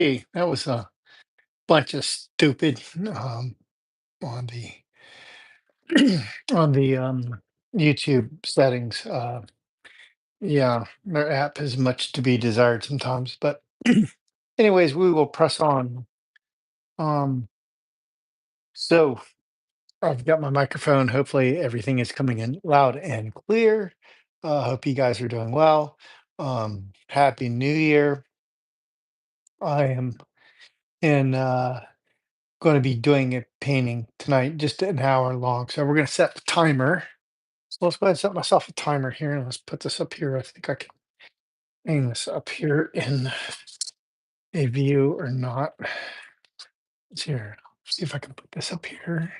Hey, that was a bunch of stupid on the on the YouTube settings. Yeah, their app is much to be desired sometimes. But anyways, we will press on. Um, so I've got my microphone. Hopefully everything is coming in loud and clear. Hope you guys are doing well. Happy New Year. I am in going to be doing a painting tonight, just an hour long. So we're going to set the timer. So let's go ahead and set myself a timer here and let's put this up here. I think I can aim this up here in a view or not. Let's here. See if I can put this up here.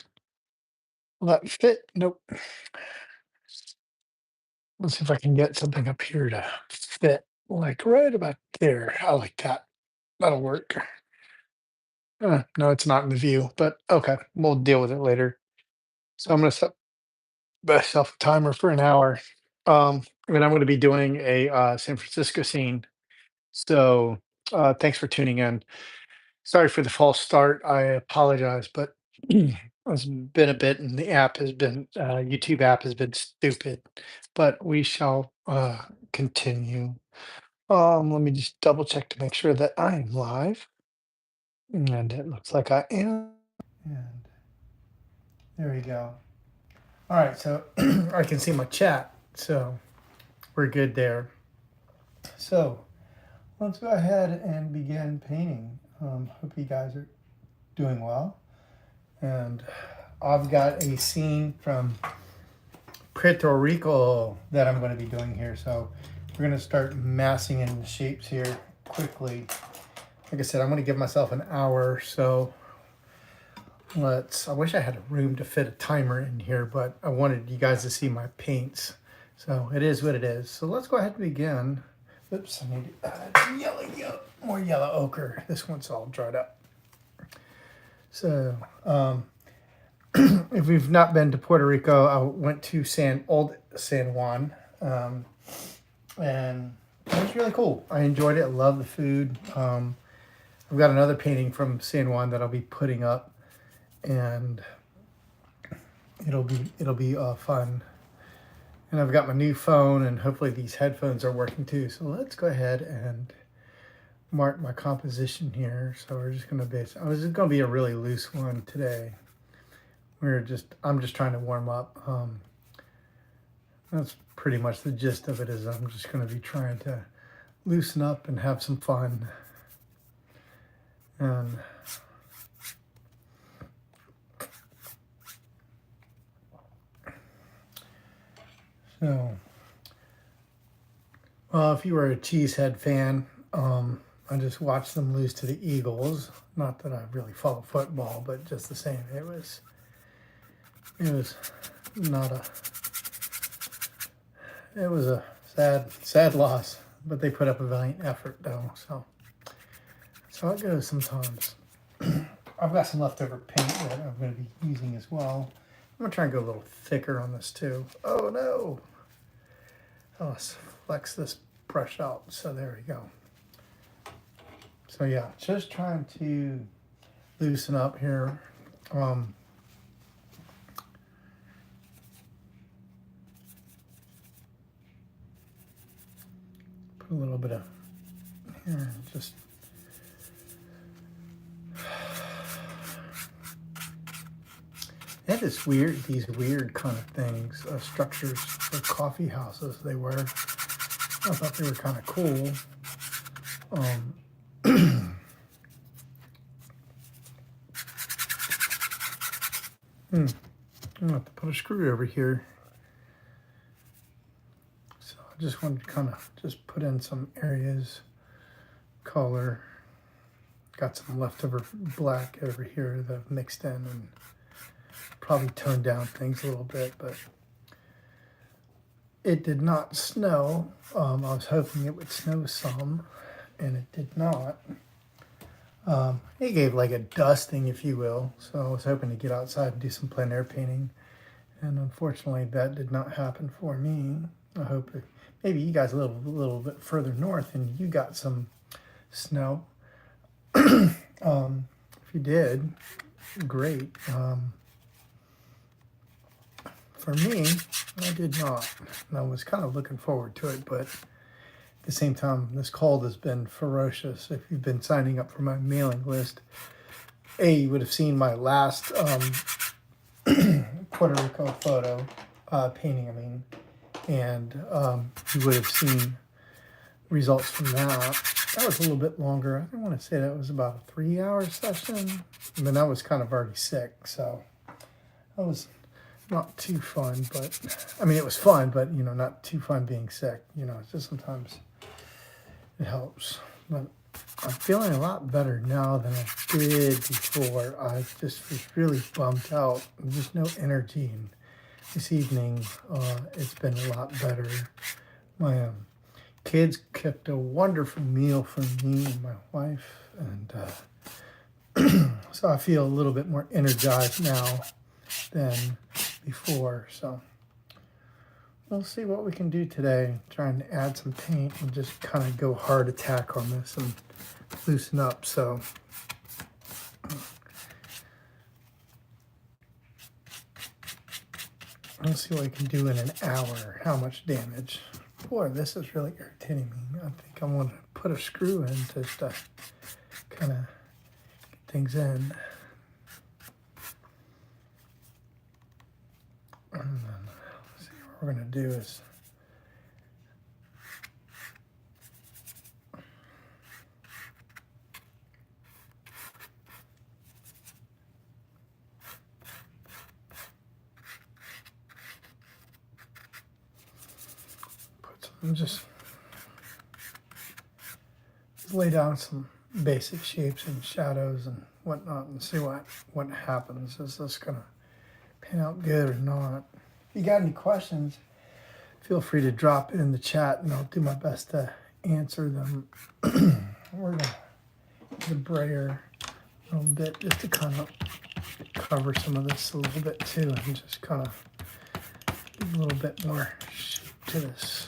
Will that fit? Nope. Let's see if I can get something up here to fit like right about there. I like that. That'll work. No, it's not in the view, but okay, we'll deal with it later. So I'm gonna set myself a timer for an hour. And I'm going to be doing a San Francisco scene. So thanks for tuning in. Sorry for the false start. I apologize, but it's been a bit, and the app has been YouTube app has been stupid. But we shall continue. Let me just double check to make sure that I am live, and it looks like I am. And there we go. All right, so I can see my chat, so we're good there. So let's go ahead and begin painting. Hope you guys are doing well. And I've got a scene from Puerto Rico that I'm going to be doing here. So we're going to start massing in the shapes here quickly. Like I said, I'm going to give myself an hour. So I wish I had a room to fit a timer in here, but I wanted you guys to see my paints. So it is what it is. So let's go ahead and begin. Oops, I need more yellow ochre. This one's all dried up. So if we've not been to Puerto Rico, I went to old San Juan, and it was really cool. I enjoyed it. I love the food. I've got another painting from San Juan that I'll be putting up, and it'll be fun. And I've got my new phone, and hopefully these headphones are working too. So let's go ahead and mark my composition here. So we're just gonna this is gonna be a really loose one today. I'm just trying to warm up. That's pretty much the gist of it. Is I'm just gonna be trying to loosen up and have some fun. And so, if you were a Cheesehead fan, I just watched them lose to the Eagles. Not that I really follow football, but just the same, it was not a. It was a sad loss, but they put up a valiant effort, though. So that's how it goes sometimes. I've got some leftover paint that I'm going to be using as well. I'm going to try and go a little thicker on this too. Oh no! Let's flex this brush out. So there we go. So yeah, just trying to loosen up here. Put a little bit of here, just they had these weird kind of things, structures for coffee houses. They were. I thought they were kind of cool. I'm gonna have to put a screw over here. So I just wanted to kind of just put in some areas, color. Got some leftover black over here that I've mixed in and probably toned down things a little bit, but it did not snow. I was hoping it would snow some, and it did not. It gave like a dusting, if you will. So I was hoping to get outside and do some plein air painting. And unfortunately, that did not happen for me. I hope that maybe you guys a little bit further north and you got some snow. If you did, great. For me, I did not. And I was kind of looking forward to it, but at the same time, this cold has been ferocious. If you've been signing up for my mailing list, you would have seen my last Puerto Rico photo, painting, I mean, and you would have seen results from that. That was a little bit longer. I don't want to say that was about a 3-hour session. I mean, I was kind of already sick, so that was not too fun, but I mean, it was fun, but not too fun being sick. It's just sometimes it helps. But I'm feeling a lot better now than I did before. I just was really bummed out. There's no energy. And this evening, it's been a lot better. My kids cooked a wonderful meal for me and my wife, and so I feel a little bit more energized now than before. So we'll see what we can do today. Trying to add some paint and just kind of go hard attack on this and loosen up. So we'll see what we can do in an hour. How much damage. Boy, this is really irritating me. I think I want to put a screw in just to kind of get things in. And then, let's see, what we're going to do is just lay down some basic shapes and shadows and whatnot and see what happens. Is this gonna pan out good or not? If you got any questions, feel free to drop it in the chat and I'll do my best to answer them. We're gonna use the brayer a little bit just to kind of cover some of this a little bit too, and just kind of give a little bit more shape to this.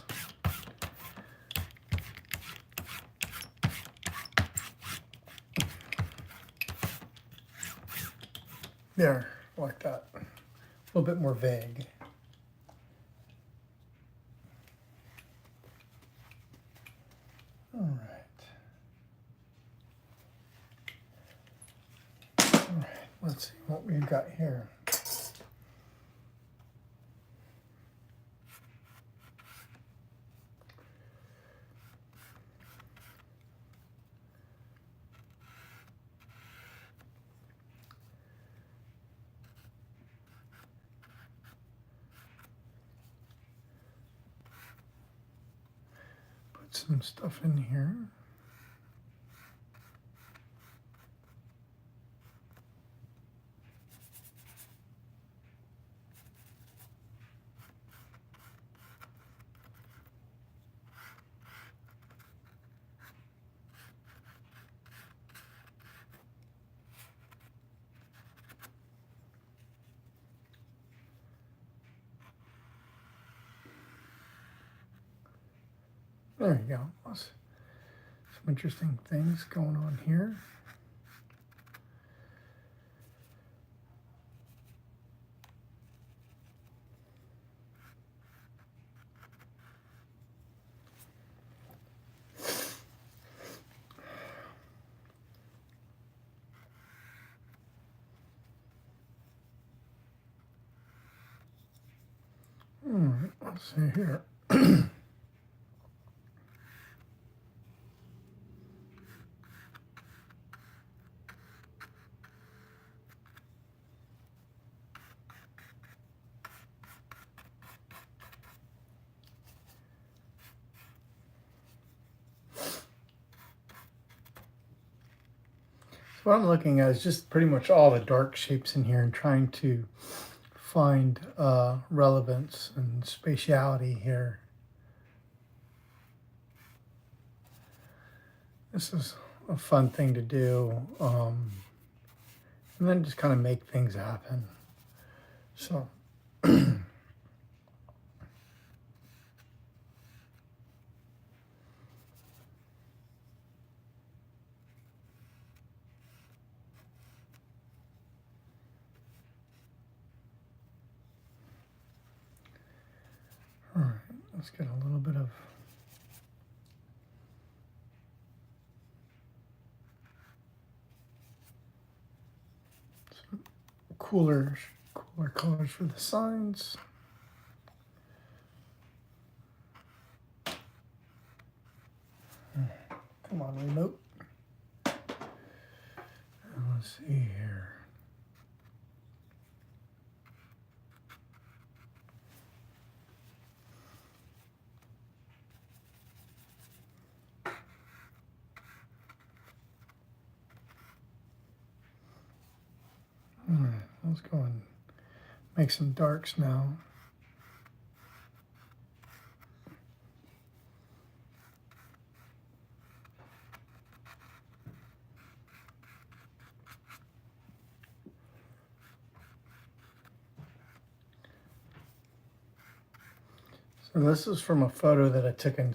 There, like that. A little bit more vague. All right. All right, let's see what we've got here. Some stuff in here. There you go. Some interesting things going on here. All right, let's see here. What I'm looking at is just pretty much all the dark shapes in here and trying to find relevance and spatiality here. This is a fun thing to do, and then just kind of make things happen. So Let's get a little bit of some cooler colors for the signs. Come on, remote. Let's see here. Let's go and make some darks now. So this is from a photo that I took in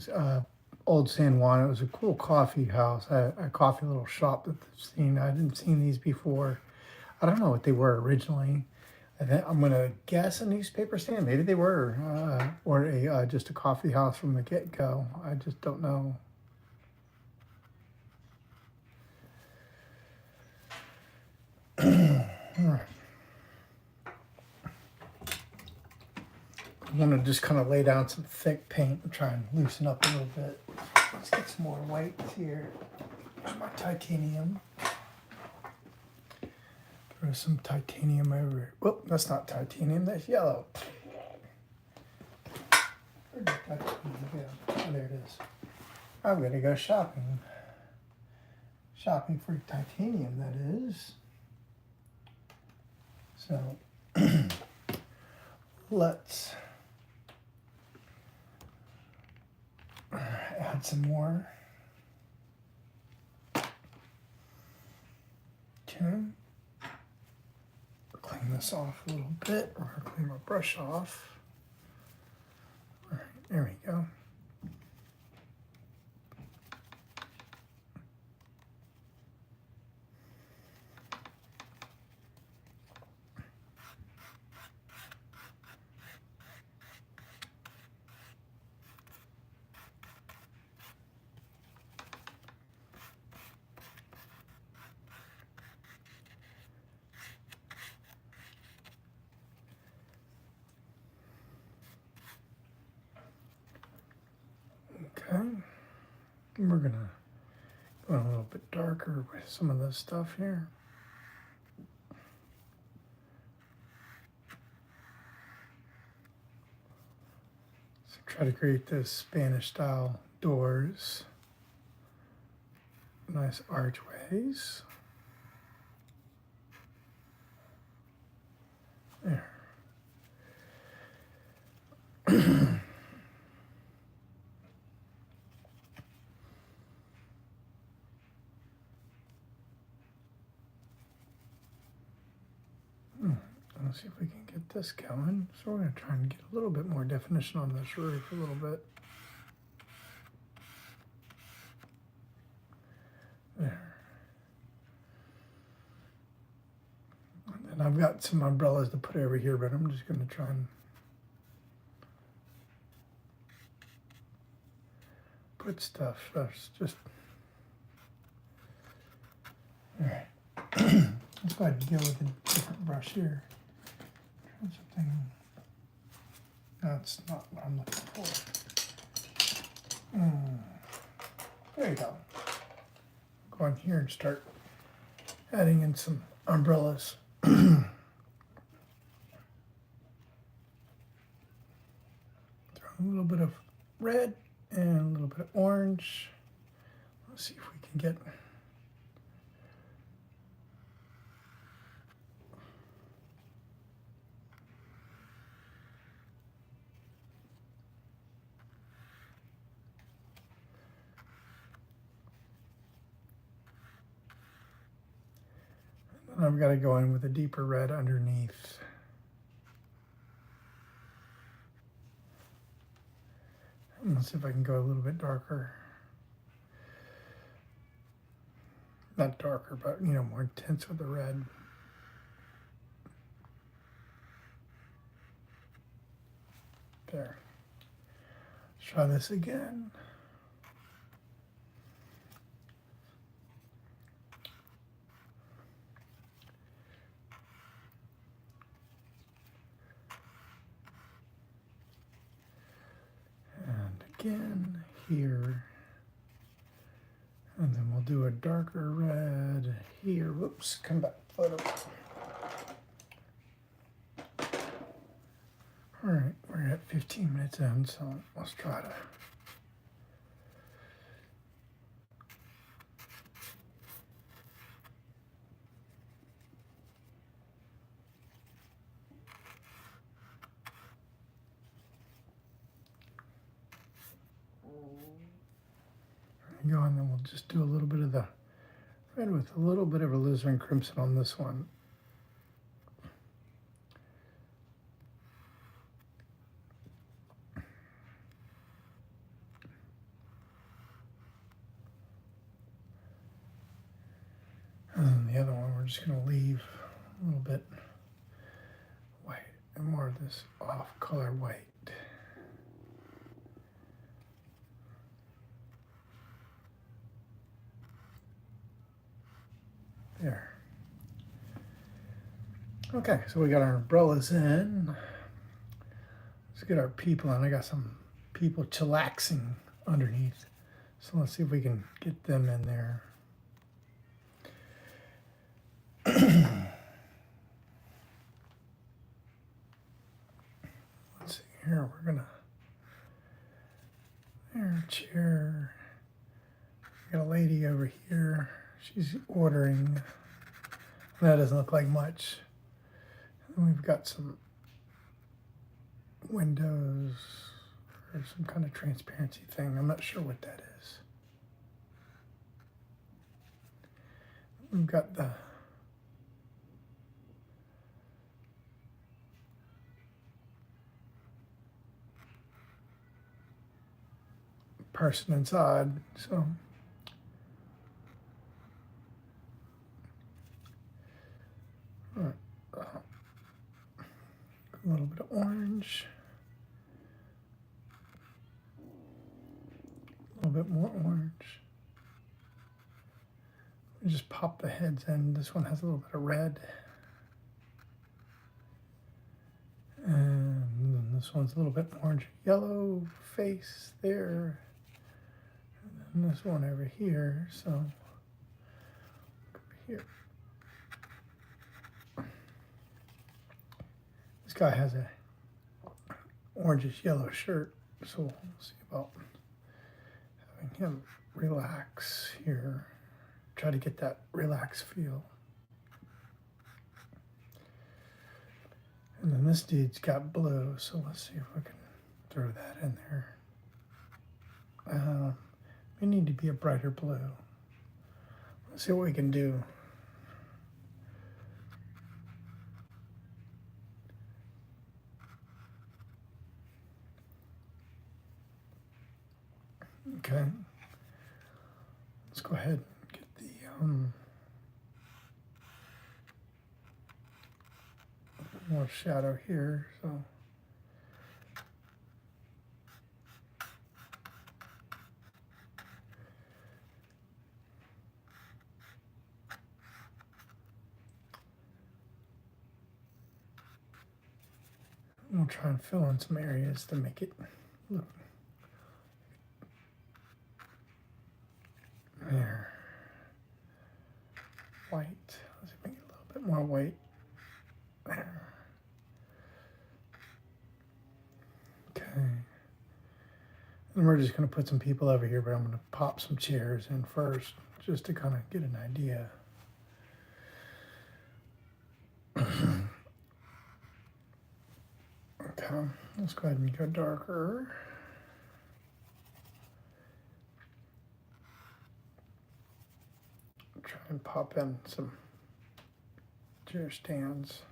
Old San Juan. It was a cool coffee house, a coffee little shop that I've seen. I hadn't seen these before. I don't know what they were originally. I'm gonna guess a newspaper stand. Maybe they were, or a just a coffee house from the get-go. I just don't know. I want to just kind of lay down some thick paint and try and loosen up a little bit. Let's get some more whites here. There's my titanium. Throw some titanium over it. Whoop, that's not titanium, that's yellow. Where'd the titanium go? Oh, there it is. I'm gonna go shopping. Shopping for titanium, that is. So, let's add some more. Okay. Clean this off a little bit, or clean my brush off. All right, there we go. Okay, we're gonna go a little bit darker with some of this stuff here. So try to create those Spanish style doors. Nice archways. There. Let's see if we can get this going. So we're going to try and get a little bit more definition on this roof a little bit. There. And I've got some umbrellas to put over here, but I'm just going to try and put stuff first. Just all right. Let's go ahead and go with a different brush here. Try something. That's not what I'm looking for. There you go. Go in here and start adding in some umbrellas. Throw a little bit of red and a little bit of orange. Let's see if we can get I've got to go in with a deeper red underneath. And let's see if I can go a little bit darker. Not darker, but more intense with the red. There. try this again. And again here. And then we'll do a darker red here. Whoops, come back, photo. All right, we're at 15 minutes in, so let's try to. There you go, and then we'll just do a little bit of the red with a little bit of alizarin crimson on this one. And then the other one, we're just going to leave a little bit white and more of this off-color white. There. Okay, so we got our umbrellas in. Let's get our people in. I got some people chillaxing underneath. So let's see if we can get them in there. Let's see here, we're gonna, there, chair. We got a lady over here. She's ordering. That doesn't look like much. And we've got some windows or some kind of transparency thing. I'm not sure what that is. We've got the person inside, so a little bit of orange, a little bit more orange. We just pop the heads in. This one has a little bit of red. And then this one's a little bit orange yellow face there. And then this one over here, so look over here. This guy has a orangish yellow shirt, so we'll see about having him relax here. Try to get that relaxed feel. And then this dude's got blue, so let's see if we can throw that in there. May need to be a brighter blue. Let's see what we can do. Okay. Let's go ahead and get the more shadow here, so we'll try and fill in some areas to make it look there. White. Let's make it a little bit more white. There. Okay. And we're just going to put some people over here, but I'm going to pop some chairs in first just to kind of get an idea. Okay, let's go ahead and go darker. Try and pop in some chair stands.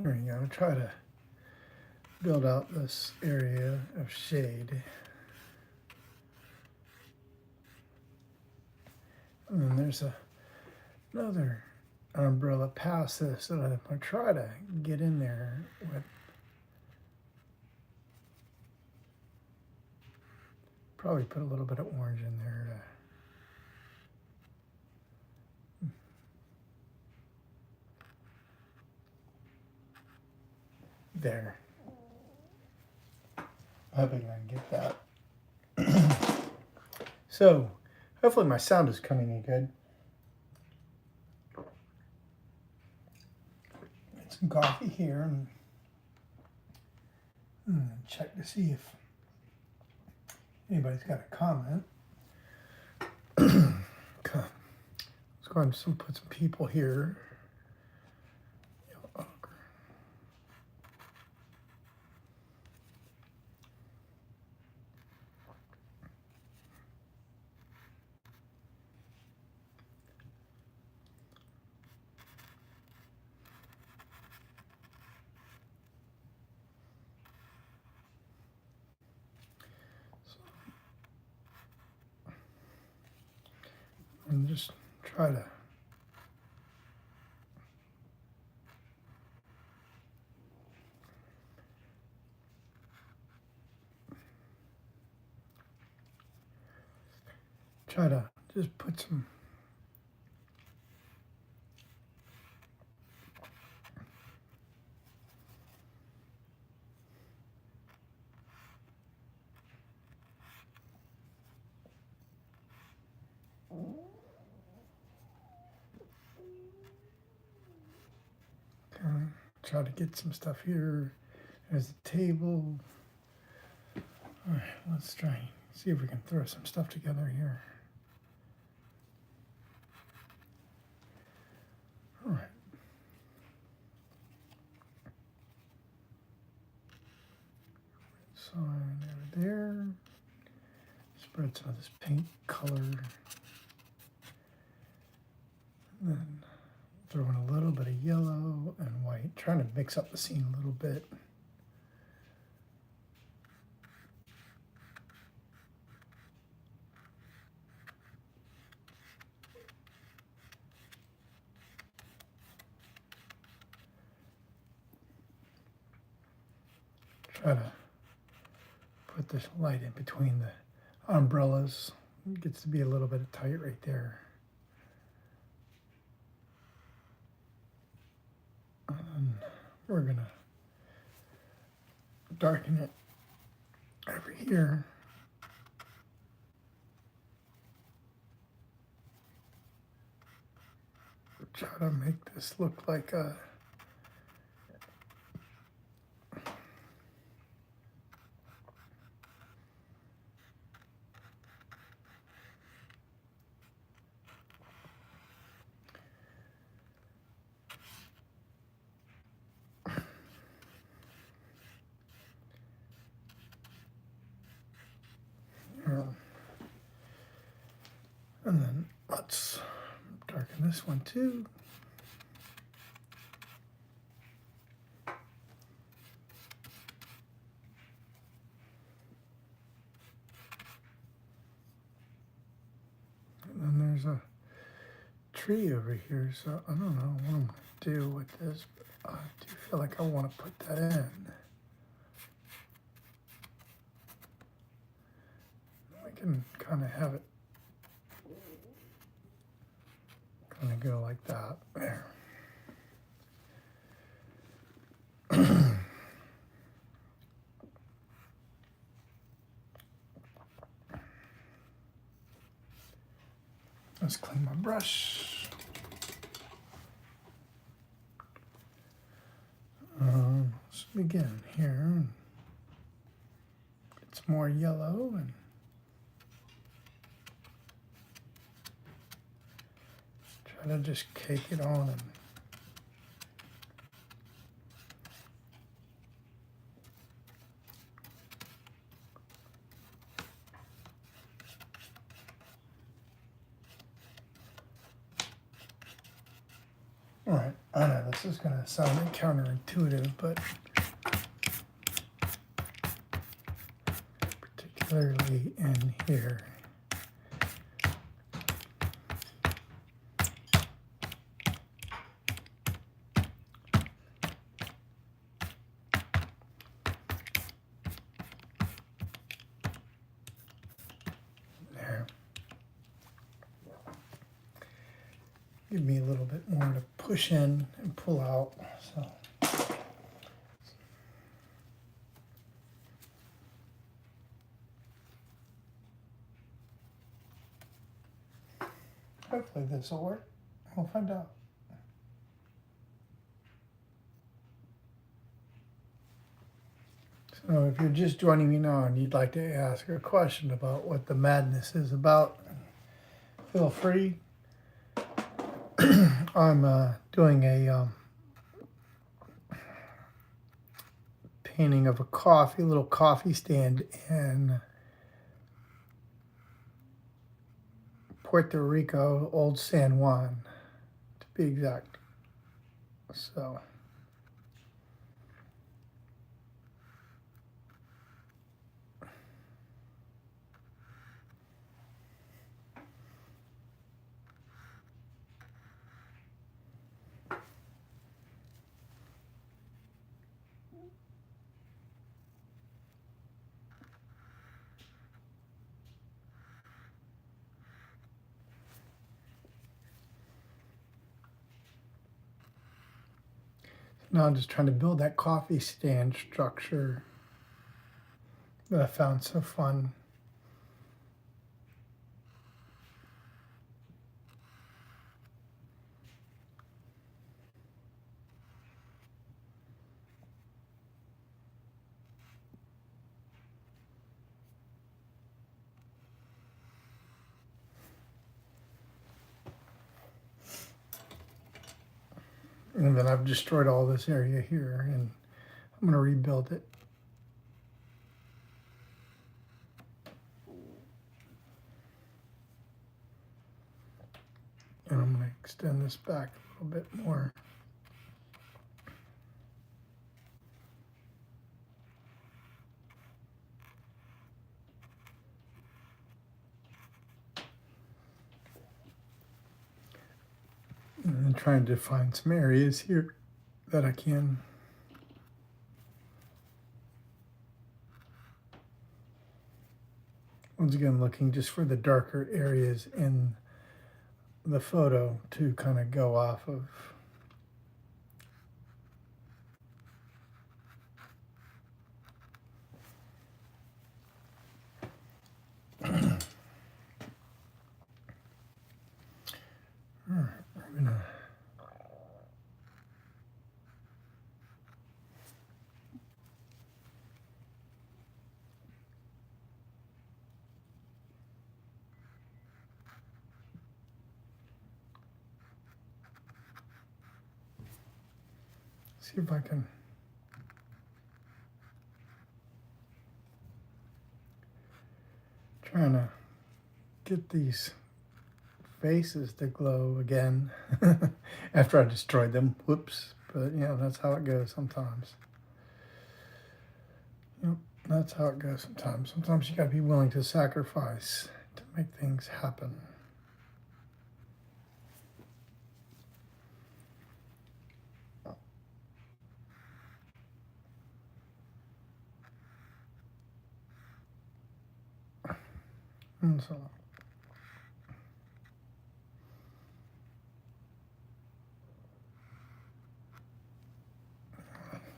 There you go. Try to build out this area of shade. And then there's another umbrella past this that I'm going to try to get in there with. Probably put a little bit of orange in there. There. Hoping I can get that. So, hopefully my sound is coming in good. Get some coffee here and check to see if anybody's got a comment. Okay. Let's go ahead and put some people here. And just try to just put some try to get some stuff here. There's a table. All right, let's try and see if we can throw some stuff together here. All right. Sign over there. Spread some of this pink color. And then throw in a little bit of yellow and white, trying to mix up the scene a little bit. Try to put this light in between the umbrellas. It gets to be a little bit tight right there. And we're gonna darken it over here. Try to make this look like a and then let's darken this one too. And then there's a tree over here, so I don't know what I'm going to do with this, but I do feel like I want to put that in. I can kind of have it kind of go like that. There. Let's clean my brush. Let's begin here. Get some more yellow and try to just cake it on and all right, I know this is going to sound counterintuitive, but particularly in here. There. Give me a little bit more to push in and pull out. So. Hopefully this will work. We'll find out. So if you're just joining me now and you'd like to ask a question about what the madness is about, feel free. I'm doing a painting of a little coffee stand in Puerto Rico, Old San Juan, to be exact. So. Now I'm just trying to build that coffee stand structure that I found so fun. And then I've destroyed all this area here, and I'm going to rebuild it. And I'm going to extend this back a little bit more. And then trying to find some areas here that I can. Once again, looking just for the darker areas in the photo to kind of go off of. We're gonna see if I can trying to get these faces to glow again after I destroyed them. Whoops. But yeah, that's how it goes sometimes. Yep, that's how it goes sometimes. Sometimes you gotta be willing to sacrifice to make things happen. And so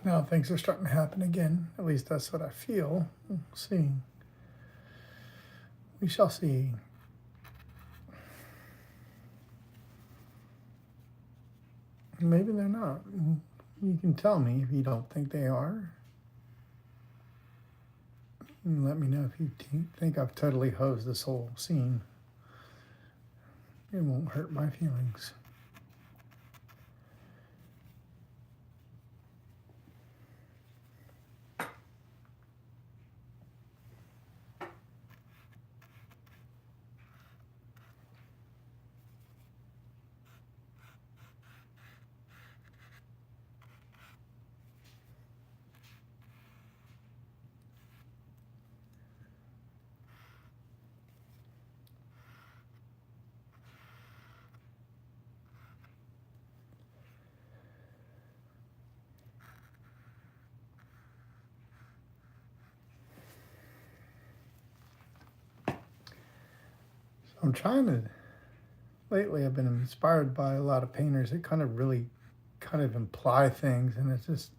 now things are starting to happen again. At least that's what I feel. We'll see. We shall see. Maybe they're not. You can tell me if you don't think they are. And let me know if you think I've totally hosed this whole scene. It won't hurt my feelings. I'm trying to, lately I've been inspired by a lot of painters that kind of really kind of imply things, and it's just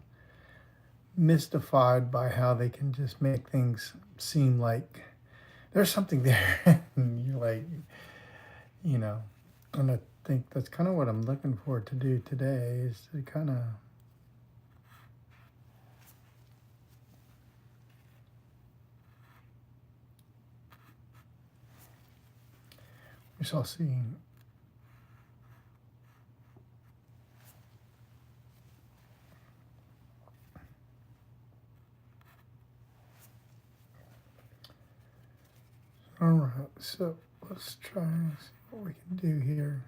mystified by how they can just make things seem like there's something there. And you're like, you know, and I think that's kind of what I'm looking for to do today, is to kind of we shall see. All right, so let's try and see what we can do here.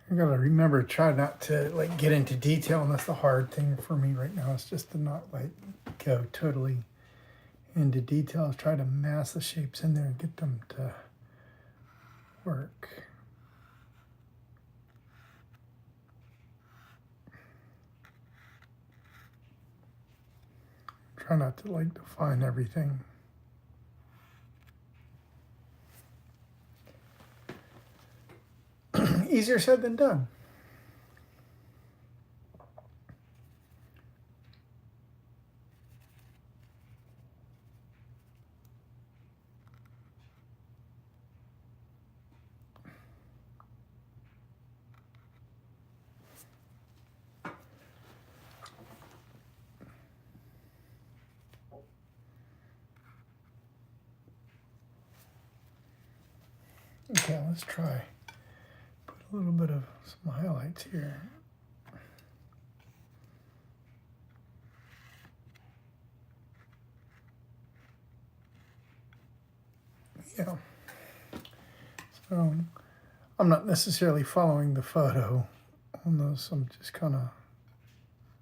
I gotta remember to try not to like get into detail, and that's the hard thing for me right now. It's just to not like go totally into details. Try to mass the shapes in there and get them to work. Try not to like define everything. Easier said than done. Okay, let's try. Put a little bit of some highlights here. Yeah. So I'm not necessarily following the photo on those. I'm just kind of,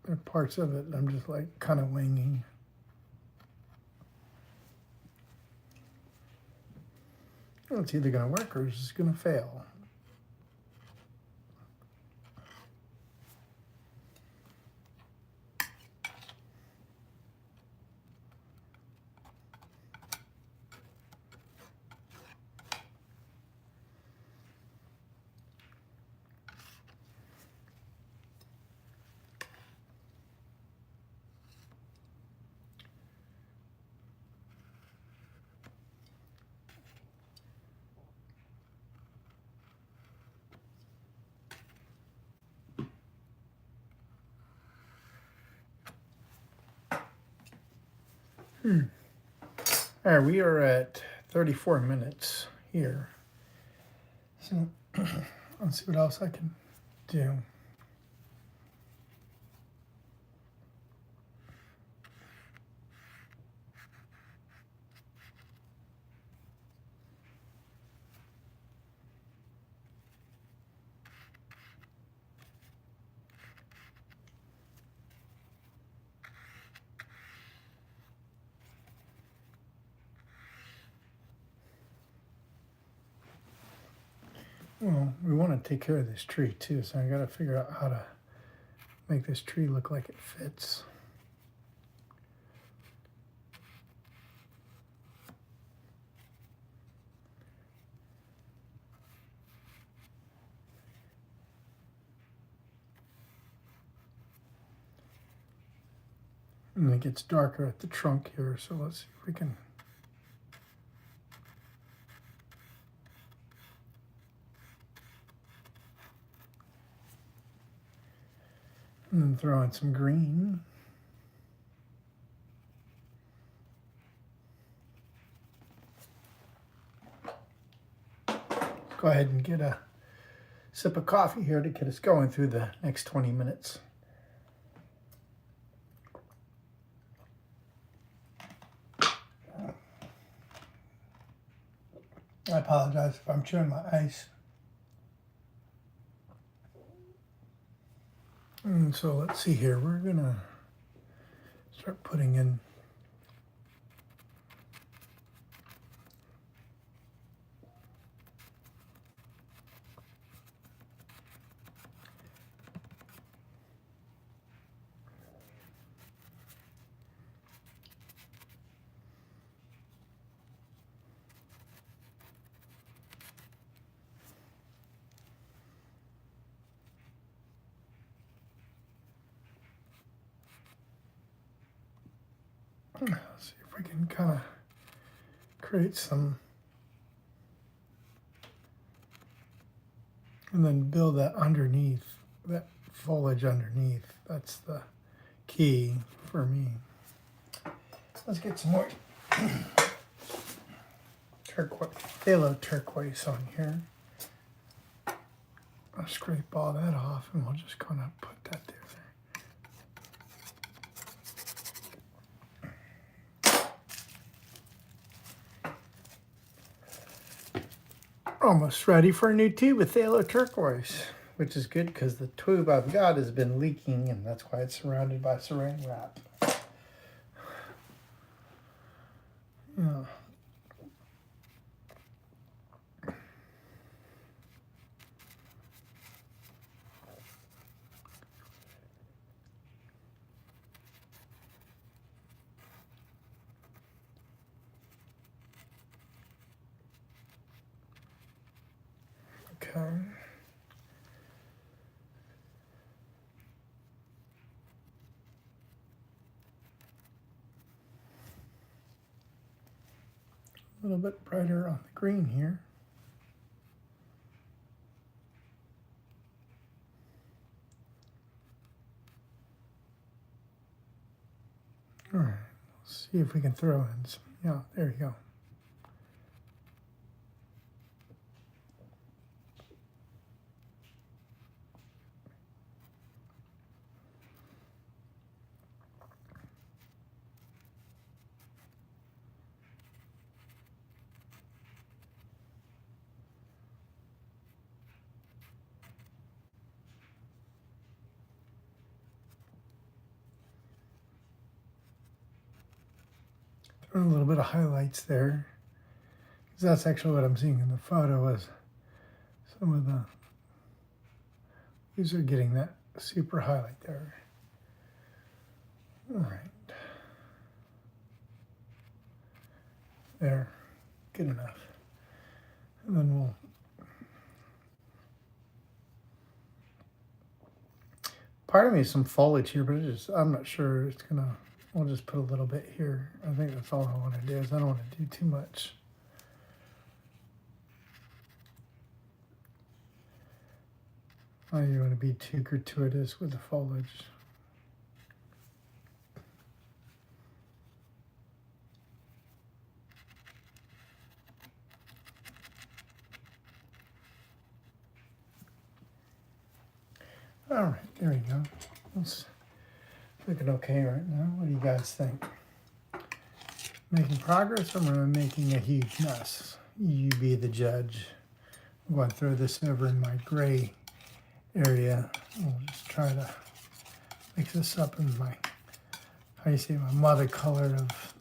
there are parts of it I'm just like kind of winging. Well, it's either going to work or it's just going to fail. All right, we are at 34 minutes here. So let's see what else I can do. Well, we want to take care of this tree too, so I got to figure out how to make this tree look like it fits. And it gets darker at the trunk here, so let's see if we can. And then throw in some green. Go ahead and get a sip of coffee here to get us going through the next 20 minutes. I apologize if I'm chewing my ice. And so let's see here. We're gonna start putting in let's see if we can kind of create some and then build that underneath, that foliage underneath. That's the key for me. Let's get some more turquoise, phthalo turquoise on here. I'll scrape all that off and we'll just kind of put that there. Almost ready for a new tube with phthalo turquoise, which is good because the tube I've got has been leaking and that's why it's surrounded by saran wrap. Yeah. Okay. A little bit brighter on the green here. All right, let's see if we can throw in some. Yeah, there you go. Throw a little bit of highlights there. Because that's actually what I'm seeing in the photo is some of the, these are getting that super highlight there. All right. There, good enough. And then we'll part of me is some foliage here, but I'm not sure it's gonna, we'll just put a little bit here. I think that's all I want to do is I don't want to do too much. I don't want to be too gratuitous with the foliage. All right, there we go. It's looking okay right now. What do you guys think? Making progress or am I making a huge mess? You be the judge. I'm going to throw this over in my gray area. We'll just try to mix this up in my, how do you say, my mother color of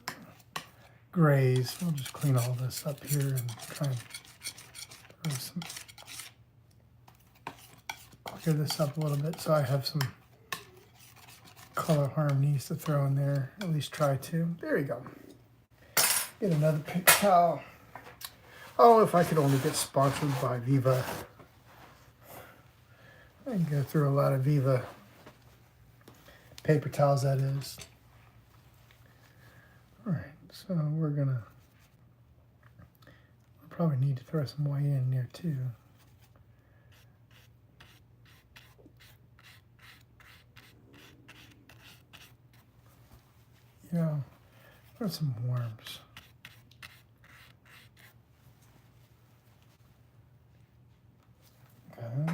grays. We'll just clean all this up here and try and throw some, clear this up a little bit so I have some color harmonies to throw in there, at least try to. There you go. Get another paper towel. Oh, if I could only get sponsored by Viva. I can go through a lot of Viva paper towels, that is. All right, so we'll probably need to throw some white in there too. Yeah, throw some worms. Okay.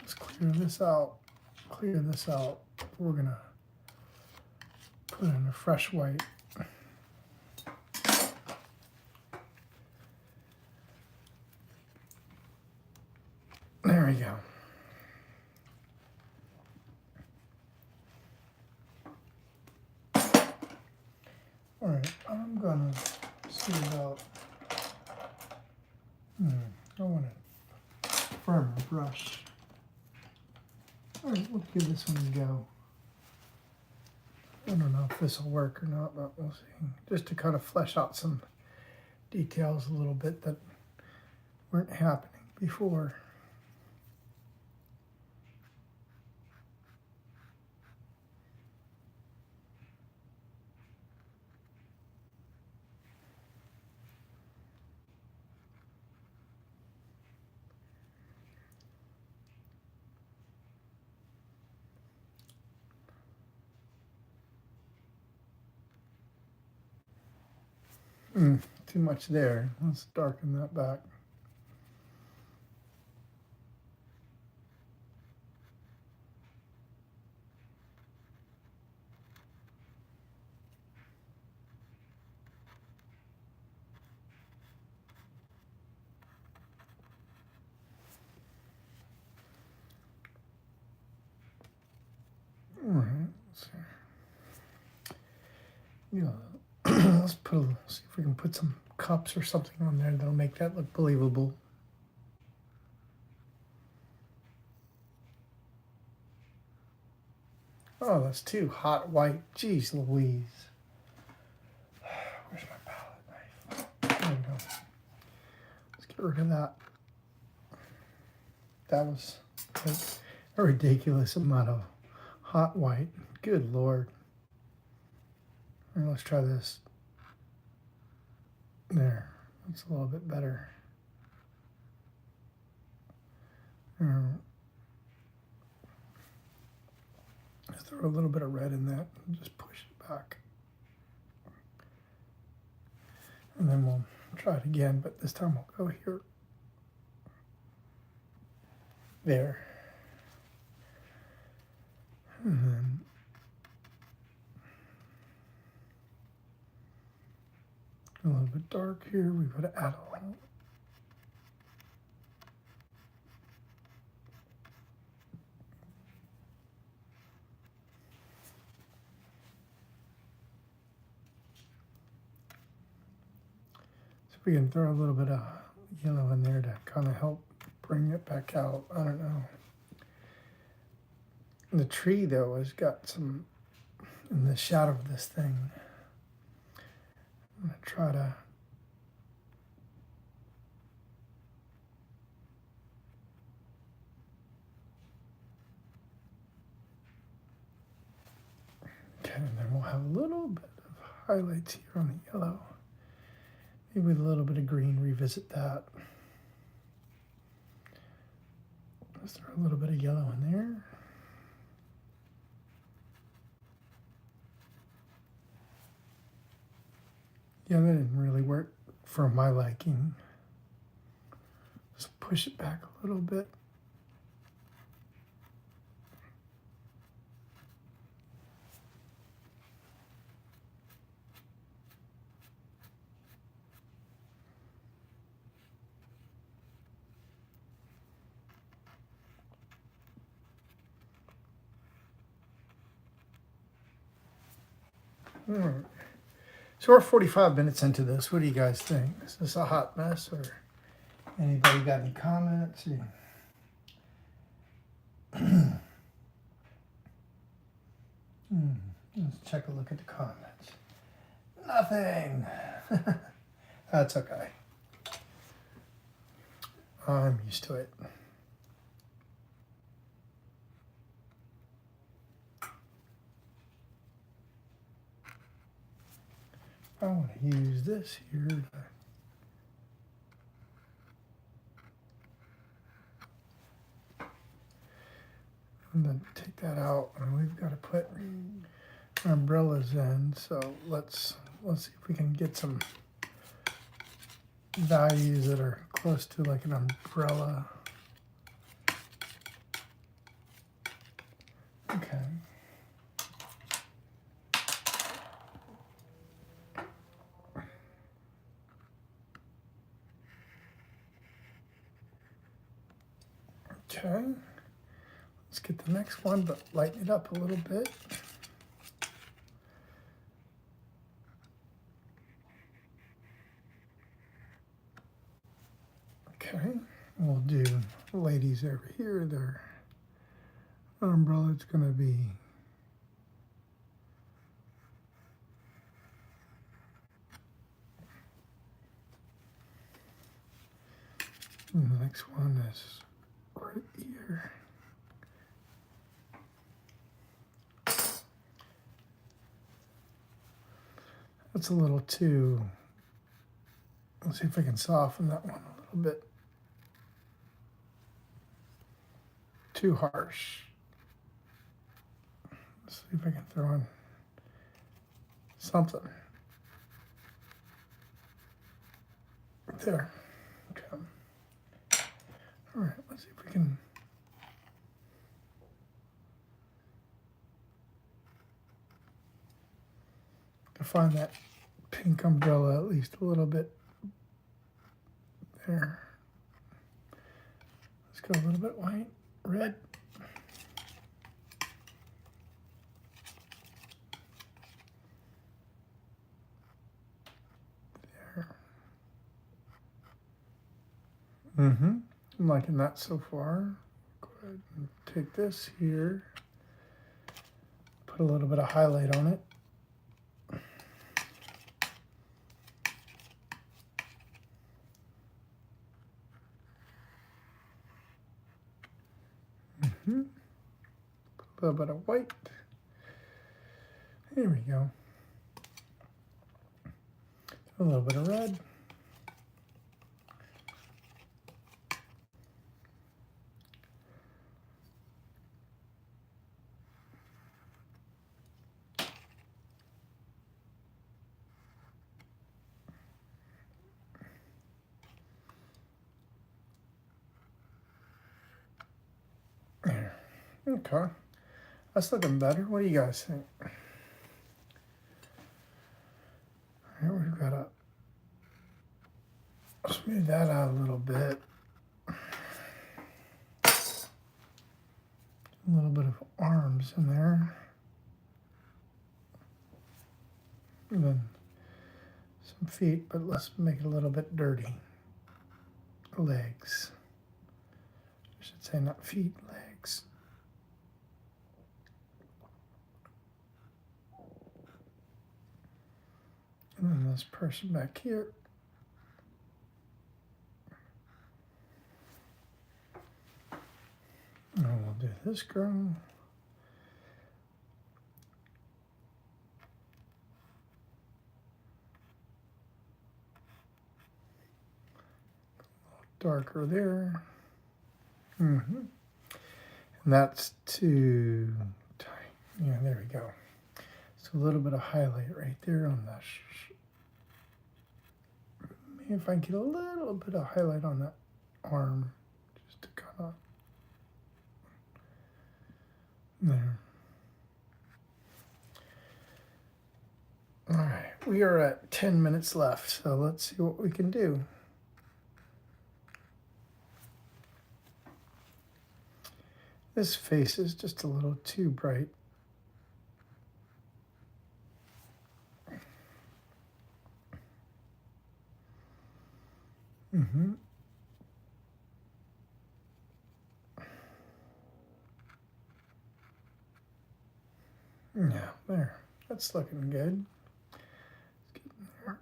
Let's clear this out. Clear this out. We're gonna put in a fresh white. All right, I'm gonna see about, I want a firmer brush. All right, we'll give this one a go. I don't know if this will work or not, but we'll see. Just to kind of flesh out some details a little bit that weren't happening before. Too much there. Let's darken that back. All right, let's see. Yeah, let's see if we can put some cups or something on there that'll make that look believable. Oh, that's too hot white. Jeez Louise. Where's my palette knife? There we go. Let's get rid of that. That was like a ridiculous amount of hot white. Good Lord. All right, let's try this. There. That's a little bit better. Let's throw a little bit of red in that and just push it back. And then we'll try it again, but this time we'll go here. There. And then a little bit dark here. We've got to add a little. So we can throw a little bit of yellow in there to kind of help bring it back out. I don't know. The tree, though, has got some in the shadow of this thing. I'm going to try to okay, and then we'll have a little bit of highlights here on the yellow. Maybe with a little bit of green, revisit that. Let's throw a little bit of yellow in there. Yeah, that didn't really work for my liking. Just push it back a little bit. All right. So we're 45 minutes into this. What do you guys think? Is this a hot mess, or anybody got any comments? Let's check a look at the comments. Nothing. That's okay. I'm used to it. I want to use this here to and then take that out, and we've got to put umbrellas in. So let's see if we can get some values that are close to like an umbrella. Okay. Okay, let's get the next one, but lighten it up a little bit. Okay, we'll do ladies over here. Their umbrella is going to be and the next one is right here. That's a little too, let's see if I can soften that one a little bit. Too harsh. Let's see if I can throw in something. There. Okay. All right, let's see if we can define that pink umbrella at least a little bit there. Let's go a little bit white, red. There. I'm liking that so far. Go ahead and take this here, put a little bit of highlight on it. Put a little bit of white. There we go. A little bit of red. There. Okay. That's looking better. What do you guys think? All right, we've got to smooth that out a little bit. A little bit of arms in there. And then some feet, but let's make it a little bit dirty. Legs. I should say not feet, legs. And then this person back here. And we'll do this girl. Darker there. And that's too tight. Yeah, there we go. So a little bit of highlight right there on the maybe if I get a little bit of highlight on that arm, just to kind of there. All right, we are at 10 minutes left, so let's see what we can do. This face is just a little too bright. Yeah, there. That's looking good. Let's get in there.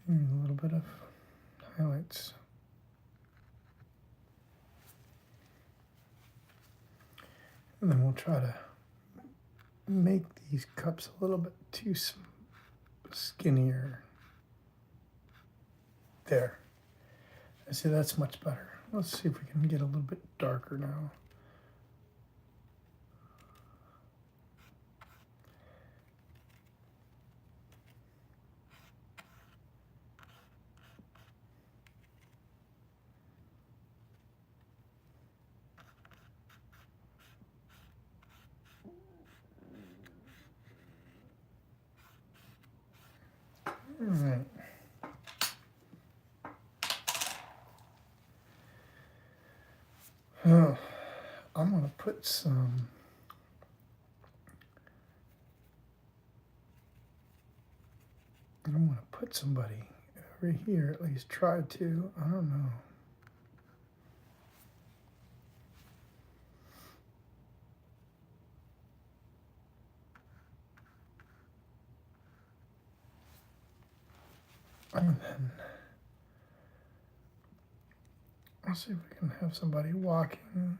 And a little bit of highlights. And then we'll try to make these cups a little bit too skinnier. There. I see that's much better. Let's see if we can get a little bit darker now. All right. I'm going to put some I want to put somebody over here, at least try to. I don't know. And then I'll see if we can have somebody walking.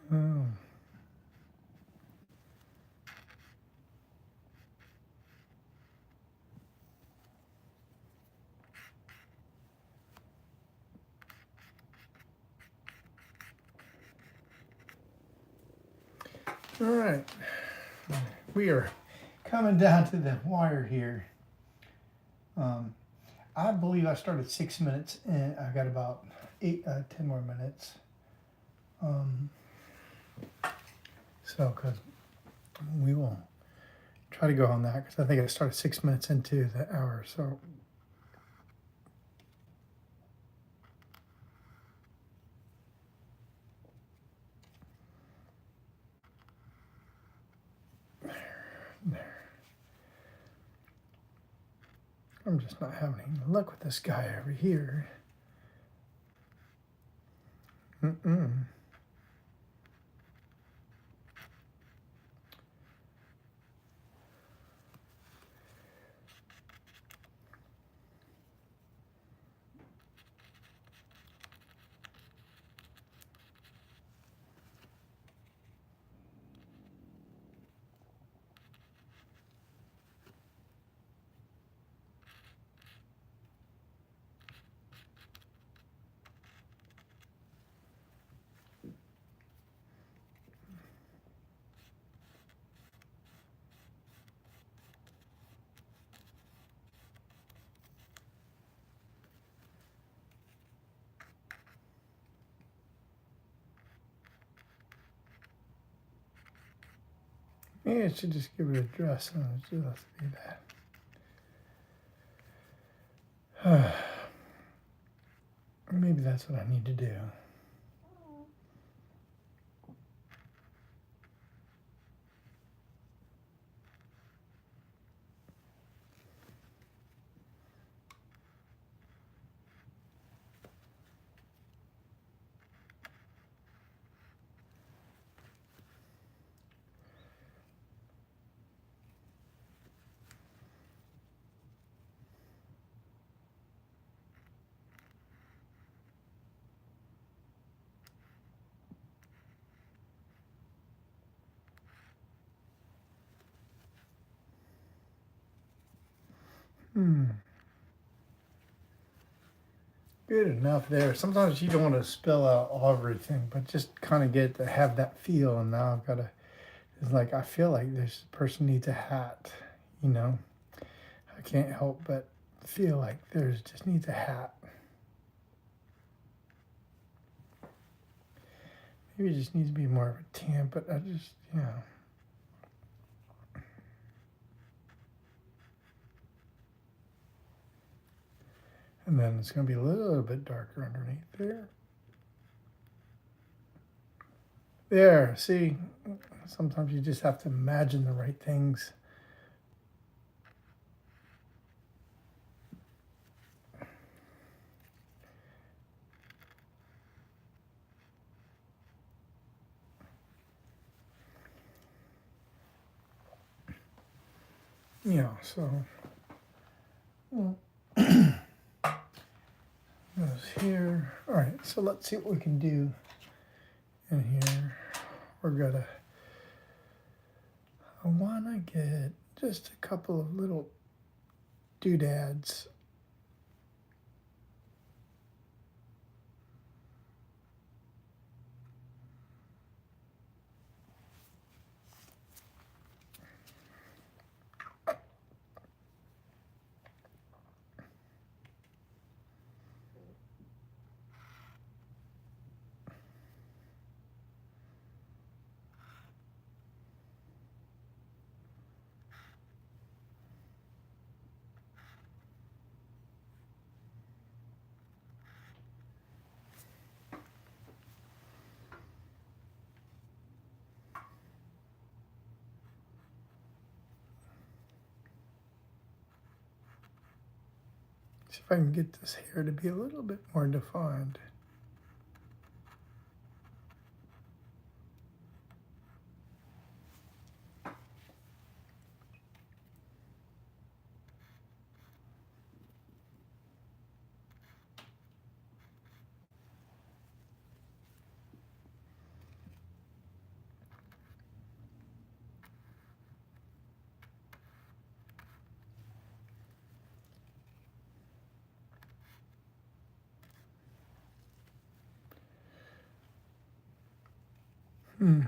Oh. All right, we are coming down to the wire here. I believe I started 6 minutes and I got about 10 more minutes. So, because we will try to go on that, because I think I started 6 minutes into the hour. So, there. I'm just not having any luck with this guy over here. Maybe I should just give it a dress and it'll just be that. Maybe that's what I need to do. Good enough there. Sometimes you don't want to spell out everything, but just kind of get to have that feel. And now I've got to, it's like, I feel like this person needs a hat, you know? I can't help but feel like there's just needs a hat. Maybe it just needs to be more of a tan, but I just, you know. And then it's going to be a little bit darker underneath there. There, see, sometimes you just have to imagine the right things. Yeah, so, well, So let's see what we can do in here. I want to get just a couple of little doodads. See if I can get this hair to be a little bit more defined. Hmm.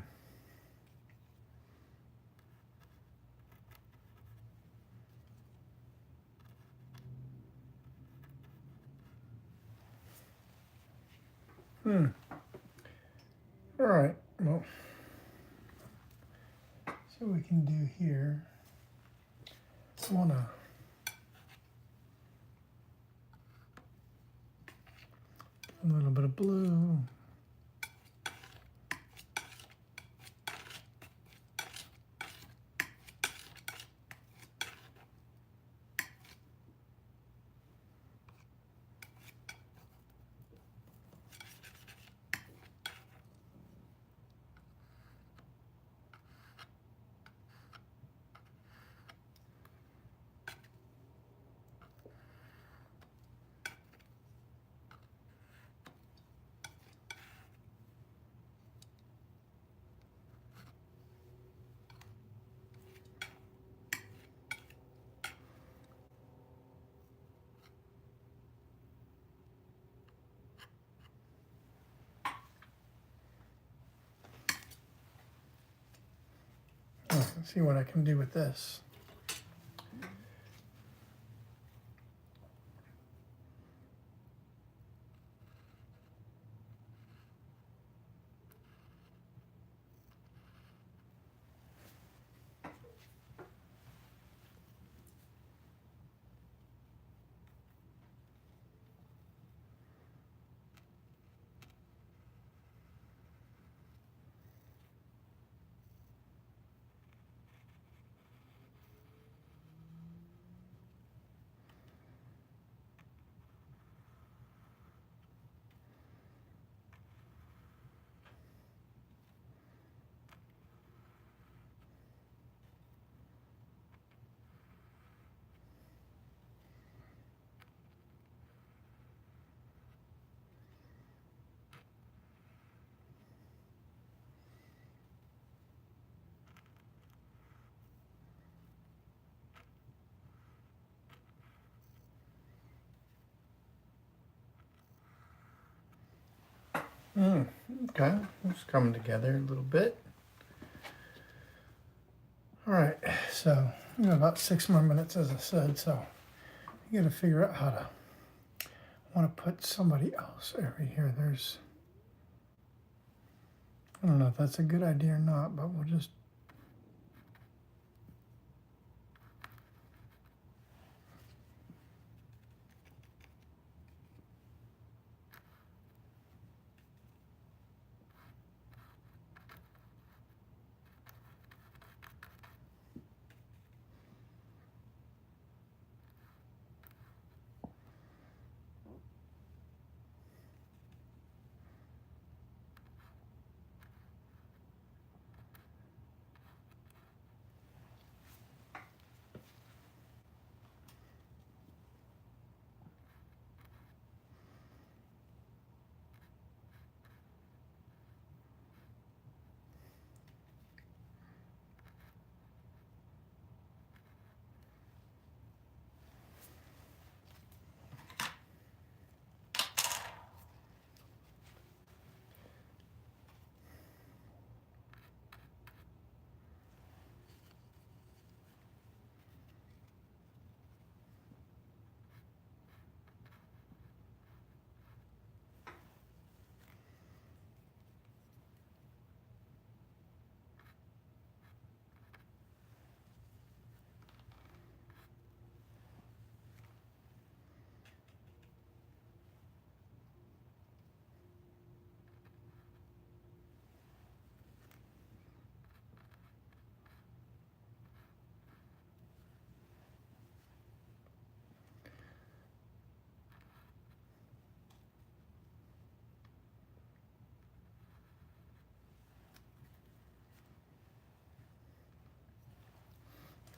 All right. Well, so we can do here. I want a little bit of blue. Let's see what I can do with this. Okay, it's coming together a little bit. All right, so we got about 6 more minutes, as I said. So you got to figure out how to. I want to put somebody else over here. I don't know if that's a good idea or not, but we'll just.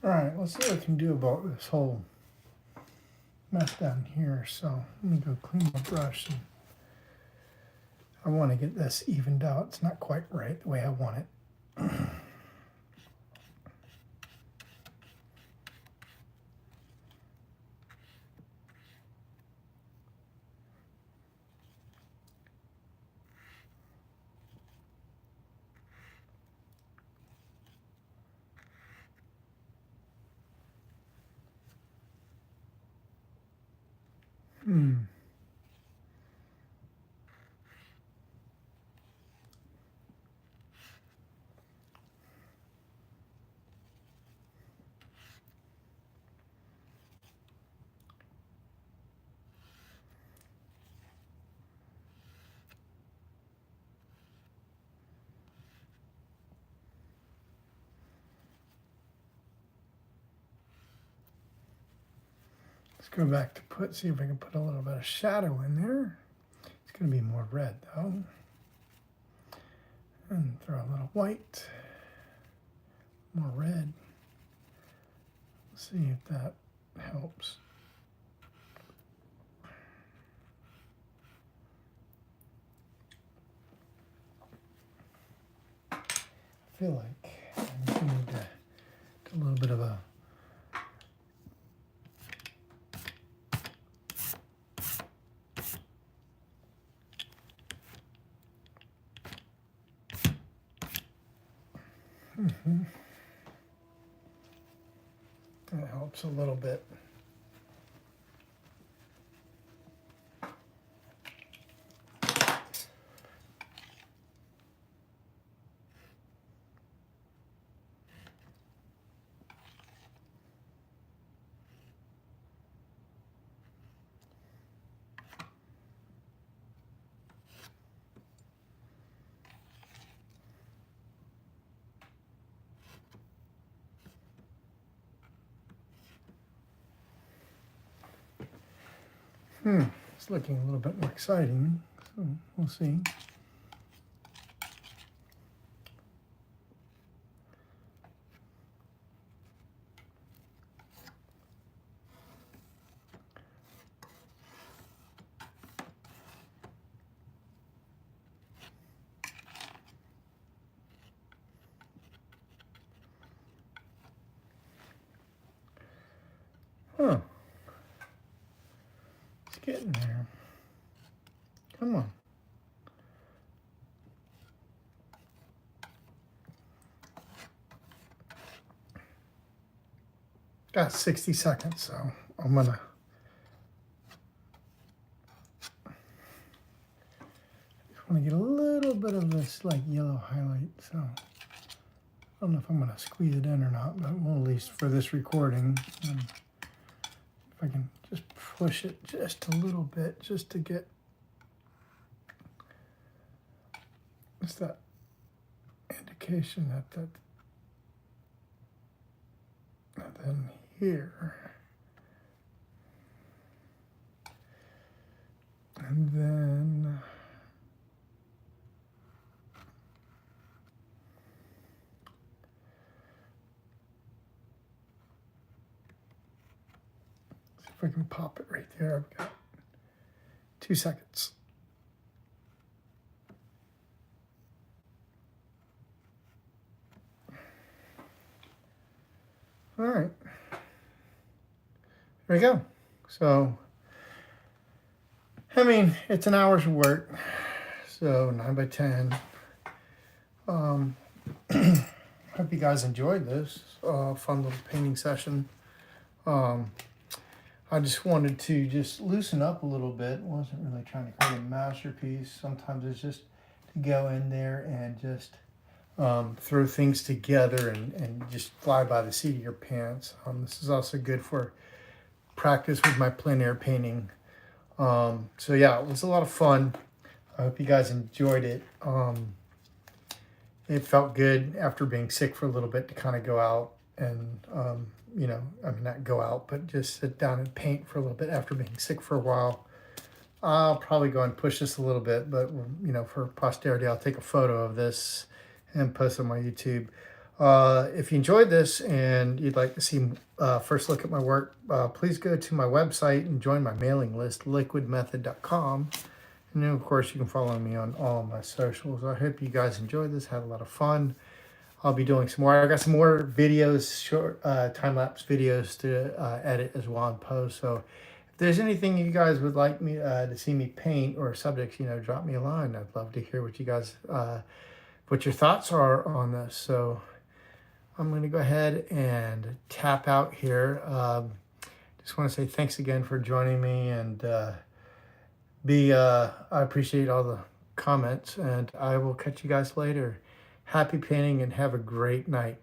All right, let's see what I can do about this whole mess down here. So let me go clean my brush. And I want to get this evened out. It's not quite right the way I want it. Let's go back to see if I can put a little bit of shadow in there. It's going to be more red though. And throw a little white, more red. Let's see if that helps. I feel like I need to do a little bit of a that helps a little bit. It's looking a little bit more exciting, so we'll see. Huh. It's getting there. Come on. Got 60 seconds, so I'm gonna just want to get a little bit of this like yellow highlight. So I don't know if I'm gonna squeeze it in or not, but we'll at least for this recording. If I can just push it just a little bit, just to get just that indication that and then here, and then see if I can pop it right there. I've got 2 seconds. All right, there we go. So, I mean, it's an hour's work, so 9 by 10. Hope you guys enjoyed this fun little painting session. I just wanted to just loosen up a little bit. Wasn't really trying to create a masterpiece. Sometimes it's just to go in there and just throw things together and just fly by the seat of your pants. This is also good for practice with my plein air painting. So yeah, it was a lot of fun. I hope you guys enjoyed it. It felt good after being sick for a little bit to kind of go out and, you know, I mean, not go out, but just sit down and paint for a little bit after being sick for a while. I'll probably go and push this a little bit, but, you know, for posterity, I'll take a photo of this and post on my YouTube. If you enjoyed this and you'd like to see first look at my work, please go to my website and join my mailing list, liquidmethod.com. And then, of course, you can follow me on all my socials. I hope you guys enjoyed this, had a lot of fun. I'll be doing some more. I got some more videos, short time-lapse videos to edit as well and post. So if there's anything you guys would like me to see me paint or subjects, drop me a line. I'd love to hear what you guys, what your thoughts are on this. So I'm going to go ahead and tap out here. Just want to say thanks again for joining me, and I appreciate all the comments, and I will catch you guys later. Happy painting and have a great night.